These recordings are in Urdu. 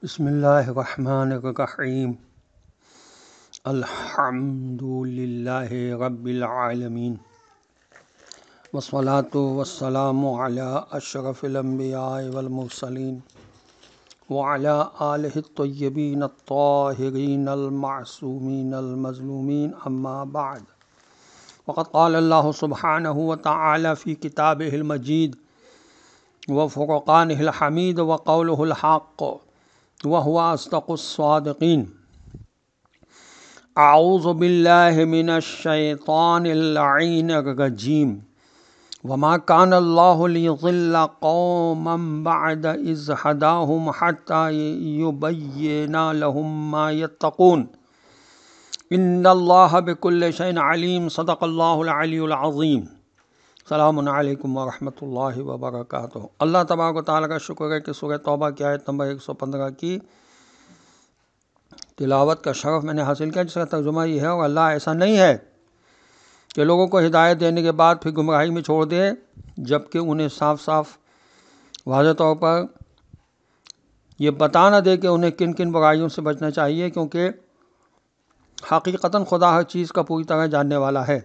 بسم اللہ الرحمن الرحیم الحمد للہ رب العالمین والصلاة والسلام علی اشرف الانبیاء والمرسلین وعلی آلہ الطیبین الطاہرین المعصومین المظلومین اما بعد وقد قال اللہ سبحانہ وتعالی فی کتابہ المجید وفرقانہ الحمید وقولہ الحق وهو أصدق الصادقين. أعوذ بالله من الشيطان اللعين الرجيم. وما كان الله ليضل قوما بعد إذ هداهم حتى يبين لهم ما يتقون. إن الله بكل شيء عليم. صدق الله العلي العظيم. السلام علیکم ورحمۃ اللہ وبرکاتہ۔ اللہ تبارک و تعالیٰ کا شکر ہے کہ سورہ توبہ کی آیت نمبر 115 کی تلاوت کا شرف میں نے حاصل کیا، جس کا ترجمہ یہ ہے، اور اللہ ایسا نہیں ہے کہ لوگوں کو ہدایت دینے کے بعد پھر گمراہی میں چھوڑ دے، جبکہ انہیں صاف صاف واضح طور پر یہ بتا نہ دے کہ انہیں کن کن برائیوں سے بچنا چاہیے، کیونکہ حقیقتاً خدا ہر چیز کا پوری طرح جاننے والا ہے۔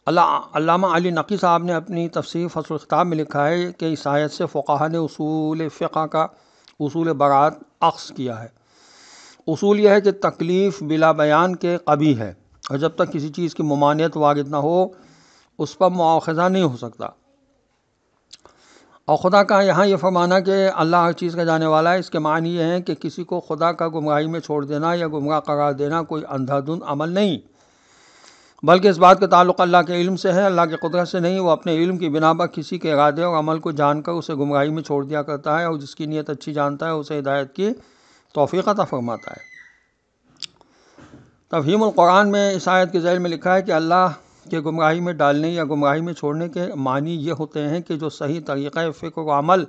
علامہ علی نقی صاحب نے اپنی تفسیر فصل الخطاب میں لکھا ہے کہ اس آیت سے فقہا نے اصول فقہ کا اصول برات اخذ کیا ہے۔ اصول یہ ہے کہ تکلیف بلا بیان کے قبیح ہے، اور جب تک کسی چیز کی ممانعت وارد نہ ہو اس پر مواخذہ نہیں ہو سکتا۔ اور خدا کا یہاں یہ فرمانا کہ اللہ ہر چیز کا جانے والا ہے، اس کے معنی یہ ہیں کہ کسی کو خدا کا گمراہی میں چھوڑ دینا یا گمراہ قرار دینا کوئی اندھا دھند عمل نہیں، بلکہ اس بات کا تعلق اللہ کے علم سے ہے، اللہ کی قدرت سے نہیں۔ وہ اپنے علم کی بنا پر کسی کے ارادے اور عمل کو جان کر اسے گمراہی میں چھوڑ دیا کرتا ہے، اور جس کی نیت اچھی جانتا ہے اسے ہدایت کی توفیق عطا فرماتا ہے۔ تفہیم القرآن میں اس آیت کے ذیل میں لکھا ہے کہ اللہ کے گمراہی میں ڈالنے یا گمراہی میں چھوڑنے کے معنی یہ ہوتے ہیں کہ جو صحیح طریقہ فکر و عمل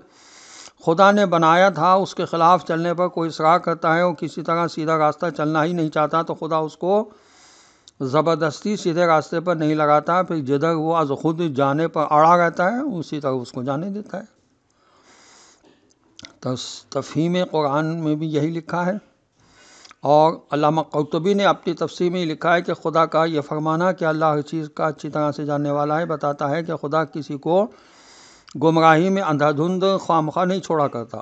خدا نے بنایا تھا اس کے خلاف چلنے پر کوئی اصرار کرتا ہے اور کسی طرح سیدھا راستہ چلنا ہی نہیں چاہتا، تو خدا اس کو زبردستی سیدھے راستے پر نہیں لگاتا، پھر جدھر وہ از خود جانے پر اڑا رہتا ہے اسی طرح اس کو جانے دیتا ہے۔ تفہیم قرآن میں بھی یہی لکھا ہے، اور علامہ قرطبی نے اپنی تفسیر میں لکھا ہے کہ خدا کا یہ فرمانا کہ اللہ ہر چیز کا اچھی طرح سے جاننے والا ہے بتاتا ہے کہ خدا کسی کو گمراہی میں اندھا دھند خواہ مخواہ نہیں چھوڑا کرتا،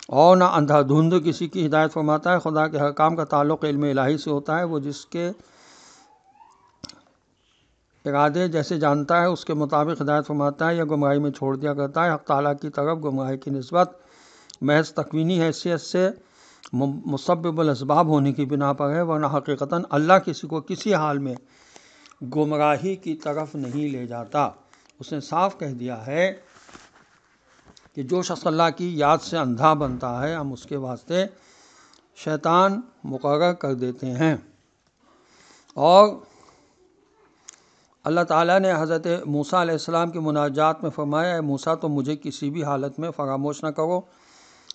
اور نہ اندھا دھند کسی کی ہدایت فرماتا ہے۔ خدا کے ہر کام کا تعلق علم الہی سے ہوتا ہے، وہ جس کے ارادے جیسے جانتا ہے اس کے مطابق ہدایت فرماتا ہے یا گمراہی میں چھوڑ دیا کرتا ہے۔ حق تعالیٰ کی طرف گمراہی کی نسبت محض تکوینی حیثیت سے مسبب الاسباب ہونے کی بنا پر ہے، ورنہ حقیقتاً اللہ کسی کو کسی حال میں گمراہی کی طرف نہیں لے جاتا۔ اس نے صاف کہہ دیا ہے کہ جو شخص اللہ کی یاد سے اندھا بنتا ہے ہم اس کے واسطے شیطان مقرر کر دیتے ہیں۔ اور اللہ تعالیٰ نے حضرت موسیٰ علیہ السلام کی مناجات میں فرمایا، اے موسیٰ تو مجھے کسی بھی حالت میں فراموش نہ کرو،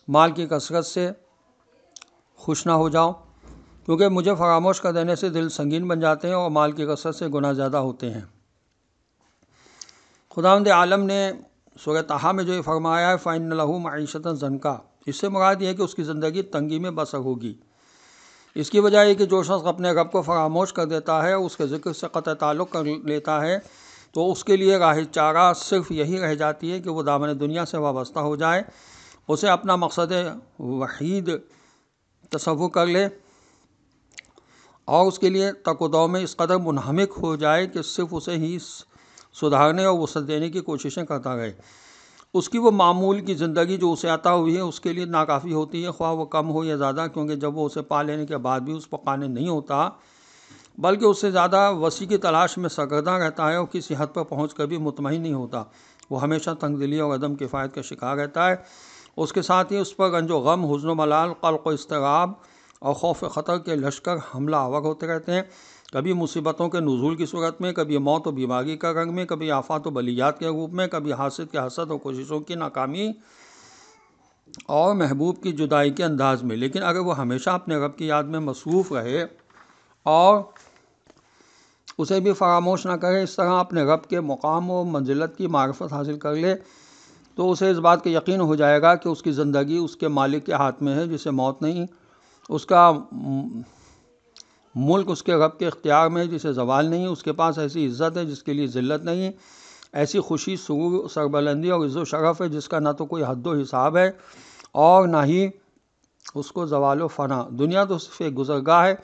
مال کی کثرت سے خوش نہ ہو جاؤ، کیونکہ مجھے فراموش کر دینے سے دل سنگین بن جاتے ہیں اور مال کی کثرت سے گناہ زیادہ ہوتے ہیں۔ خداوند عالم نے سورہ طٰہٰ میں جو یہ فرمایا ہے فَإِنَّ لَهُ مَعِيشَةً ضَنْكًا، اس سے مراد یہ ہے کہ اس کی زندگی تنگی میں بسر ہوگی۔ اس کی وجہ یہ کہ جو شخص اپنے رب کو فراموش کر دیتا ہے، اس کے ذکر سے قطع تعلق کر لیتا ہے، تو اس کے لیے راہ چارہ صرف یہی رہ جاتی ہے کہ وہ دامن دنیا سے وابستہ ہو جائے، اسے اپنا مقصد وحید تصور کر لے، اور اس کے لیے تک و دو میں اس قدر منہمک ہو جائے کہ صرف اسے ہی سدھارنے اور وسعت دینے کی کوششیں کرتا رہے۔ اس کی وہ معمول کی زندگی جو اسے عطا ہوئی ہے اس کے لیے ناکافی ہوتی ہے، خواہ وہ کم ہو یا زیادہ، کیونکہ جب وہ اسے پا لینے کے بعد بھی اس پر قانع نہیں ہوتا بلکہ اس سے زیادہ وسیع کی تلاش میں سرگرداں رہتا ہے، اور کسی حد پر پہنچ کر بھی مطمئن نہیں ہوتا، وہ ہمیشہ تنگ دلی اور عدم کفایت کا شکار رہتا ہے۔ اس کے ساتھ ہی اس پر رنج و غم، حزن و ملال، قلق و اضطراب اور خوف خطر کے لشکر حملہ آور ہوتے رہتے ہیں، کبھی مصیبتوں کے نزول کی صورت میں، کبھی موت و بیماری کا رنگ میں، کبھی آفات و بلیات کے روپ میں، کبھی حاسد کے حسد اور کوششوں کی ناکامی اور محبوب کی جدائی کے انداز میں۔ لیکن اگر وہ ہمیشہ اپنے رب کی یاد میں مصروف رہے اور اسے بھی فراموش نہ کرے، اس طرح اپنے رب کے مقام و منزلت کی معرفت حاصل کر لے تو اسے اس بات کا یقین ہو جائے گا کہ اس کی زندگی اس کے مالک کے ہاتھ میں ہے جسے موت نہیں، اس کا ملک اس کے رب کے اختیار میں ہے جسے زوال نہیں، اس کے پاس ایسی عزت ہے جس کے لیے ذلت نہیں، ایسی خوشی، سرور، سربلندی اور عز و شرف ہے جس کا نہ تو کوئی حد و حساب ہے اور نہ ہی اس کو زوال و فنا۔ دنیا تو صرف ایک گزرگاہ ہے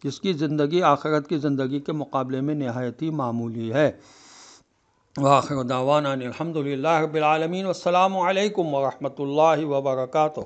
جس کی زندگی آخرت کی زندگی کے مقابلے میں نہایت ہی معمولی ہے۔ وآخر دعوانا ان الحمد للہ رب العالمین، والسلام علیکم ورحمۃ اللہ وبرکاتہ۔